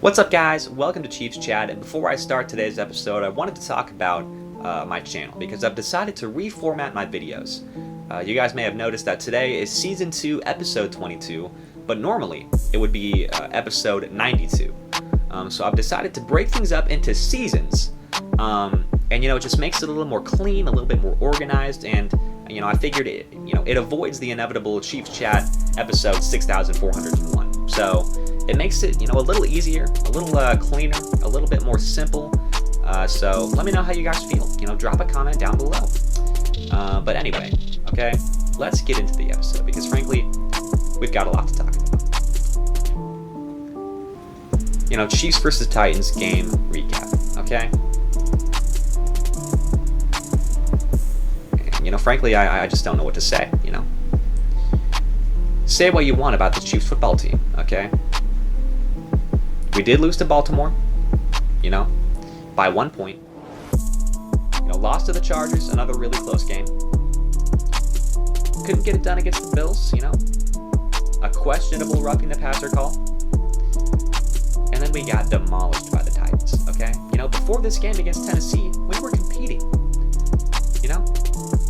What's up, guys? Welcome to Chiefs Chat, and before I start today's episode, I wanted to talk about my channel because I've decided to reformat my videos. You guys may have noticed that today is Season 2, Episode 22, but normally it would be Episode 92. So I've decided to break things up into seasons, and it just makes it a little more clean, a little bit more organized, and I figured it avoids the inevitable Chiefs Chat Episode 6401. So it makes it a little easier, a little cleaner, a little bit more simple. So let me know how you guys feel. Drop a comment down below. But anyway, okay, let's get into the episode because frankly, we've got a lot to talk about. Chiefs versus Titans game recap. Okay. And, frankly, I just don't know what to say. Say what you want about the Chiefs football team. Okay. We did lose to Baltimore, by 1 point. Lost to the Chargers, another really close game. Couldn't get it done against the Bills, a questionable roughing the passer call. And then we got demolished by the Titans, okay? Before this game against Tennessee, we were competing,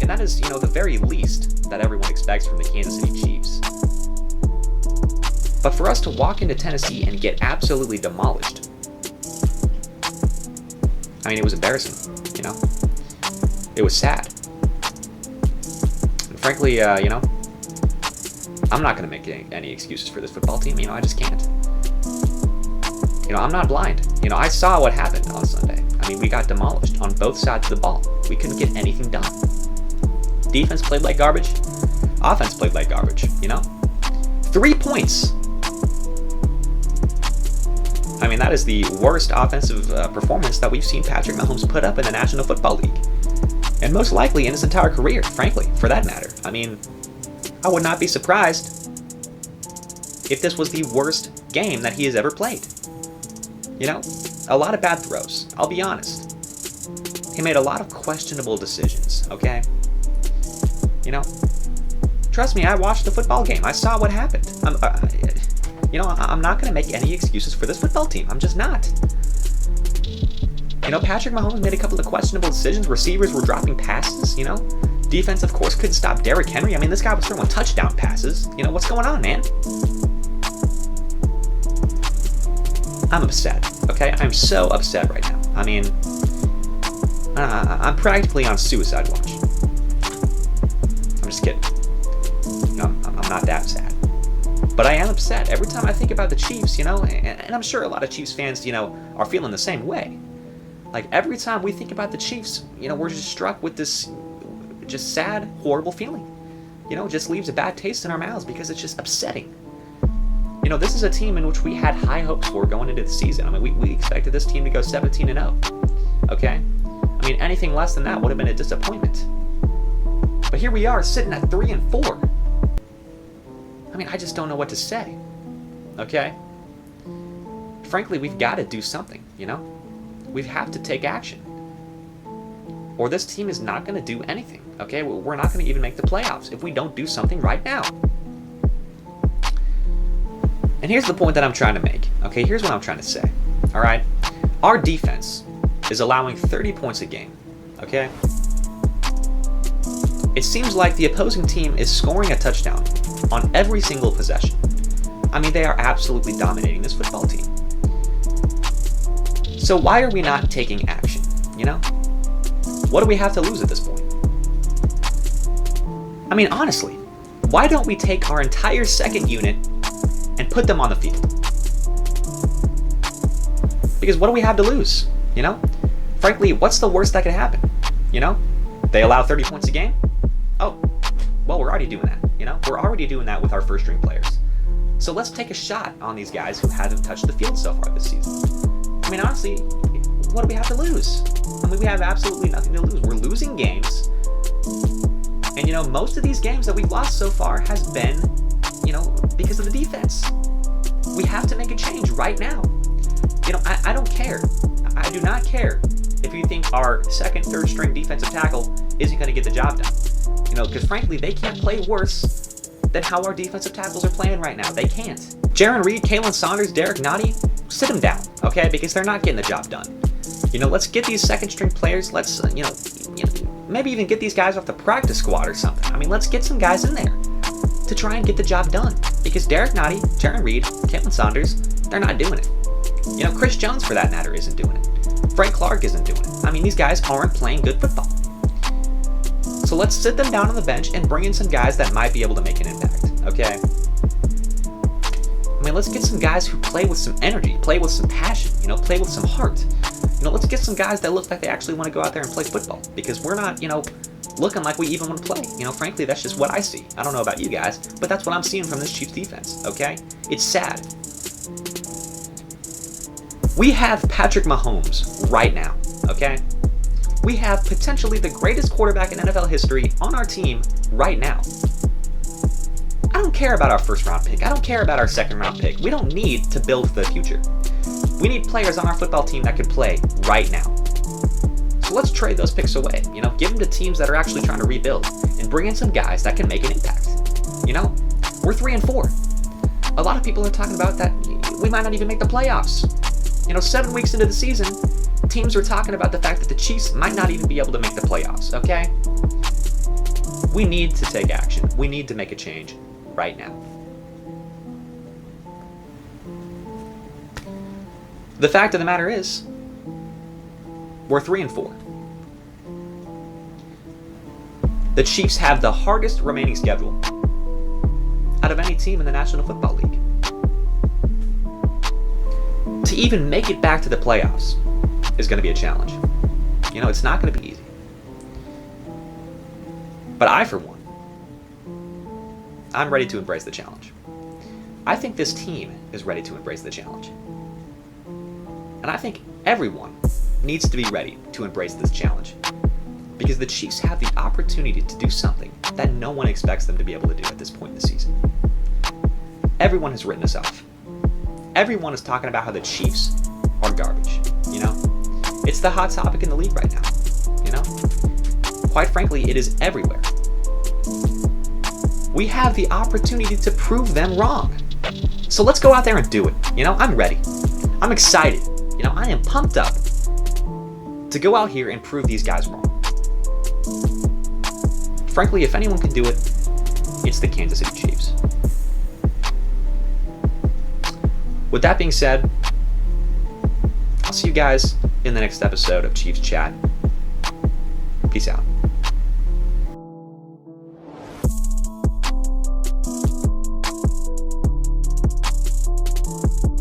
And that is, the very least that everyone expects from the Kansas City Chiefs. But for us to walk into Tennessee and get absolutely demolished, it was embarrassing, It was sad. And frankly, I'm not going to make any excuses for this football team. I just can't. I'm not blind. I saw what happened on Sunday. We got demolished on both sides of the ball. We couldn't get anything done. Defense played like garbage. Offense played like garbage, 3 points. That is the worst offensive performance that we've seen Patrick Mahomes put up in the National Football League. And most likely in his entire career, frankly, for that matter. I would not be surprised if this was the worst game that he has ever played. A lot of bad throws, I'll be honest. He made a lot of questionable decisions, okay? Trust me, I watched the football game. I saw what happened. I'm not going to make any excuses for this football team. I'm just not. Patrick Mahomes made a couple of questionable decisions. Receivers were dropping passes, Defense, of course, couldn't stop Derrick Henry. This guy was throwing touchdown passes. What's going on, man? I'm upset, okay? I'm so upset right now. I'm practically on suicide watch. I'm just kidding. I'm not that sad. But I am upset every time I think about the Chiefs, and I'm sure a lot of Chiefs fans, are feeling the same way. Like every time we think about the Chiefs, we're just struck with this just sad, horrible feeling. It just leaves a bad taste in our mouths because it's just upsetting. This is a team in which we had high hopes for going into the season. We expected this team to go 17-0. Okay? Anything less than that would have been a disappointment. But here we are sitting at 3-4. I just don't know what to say. Okay? Frankly, we've got to do something, We have to take action. Or this team is not going to do anything, okay? We're not going to even make the playoffs if we don't do something right now. And here's the point that I'm trying to make, okay? Here's what I'm trying to say, all right? Our defense is allowing 30 points a game, okay? It seems like the opposing team is scoring a touchdown on every single possession. They are absolutely dominating this football team. So why are we not taking action, What do we have to lose at this point? Honestly, why don't we take our entire second unit and put them on the field? Because what do we have to lose, Frankly, what's the worst that could happen, They allow 30 points a game? Oh, well, we're already doing that, We're already doing that with our first string players. So let's take a shot on these guys who haven't touched the field so far this season. Honestly, what do we have to lose? We have absolutely nothing to lose. We're losing games. And, most of these games that we've lost so far has been, because of the defense. We have to make a change right now. I don't care. I do not care if you think our second, third string defensive tackle isn't going to get the job done. Because frankly, they can't play worse than how our defensive tackles are playing right now. They can't. Jaron Reed, Kalen Saunders, Derek Nottie, sit them down, okay? Because they're not getting the job done. Let's get these second string players. Let's, maybe even get these guys off the practice squad or something. I mean, let's get some guys in there to try and get the job done. Because Derek Nottie, Jaron Reed, Caitlin Saunders, they're not doing it. Chris Jones, for that matter, isn't doing it. Frank Clark isn't doing it. I mean, these guys aren't playing good football. So let's sit them down on the bench and bring in some guys that might be able to make an impact, okay? I mean, let's get some guys who play with some energy, play with some passion, play with some heart. Let's get some guys that look like they actually want to go out there and play football, because we're not, looking like we even want to play. Frankly, that's just what I see. I don't know about you guys, but that's what I'm seeing from this Chiefs defense, okay? It's sad. We have Patrick Mahomes right now, okay? We have potentially the greatest quarterback in NFL history on our team right now. I don't care about our first round pick. I don't care about our second round pick. We don't need to build for the future. We need players on our football team that can play right now. So let's trade those picks away. Give them to teams that are actually trying to rebuild and bring in some guys that can make an impact. We're 3-4. A lot of people are talking about that we might not even make the playoffs. 7 weeks into the season, teams are talking about the fact that the Chiefs might not even be able to make the playoffs, okay? We need to take action. We need to make a change right now. The fact of the matter is, we're 3-4. The Chiefs have the hardest remaining schedule out of any team in the National Football League. To even make it back to the playoffs is going to be a challenge. It's not going to be easy. But I, for one, I'm ready to embrace the challenge. I think this team is ready to embrace the challenge. And I think everyone needs to be ready to embrace this challenge. Because the Chiefs have the opportunity to do something that no one expects them to be able to do at this point in the season. Everyone has written us off. Everyone is talking about how the Chiefs are garbage, It's the hot topic in the league right now, Quite frankly, it is everywhere. We have the opportunity to prove them wrong. So let's go out there and do it. I'm ready. I'm excited. I am pumped up to go out here and prove these guys wrong. Frankly, if anyone can do it, it's the Kansas City Chiefs. With that being said, I'll see you guys in the next episode of Chiefs Chat. Peace out.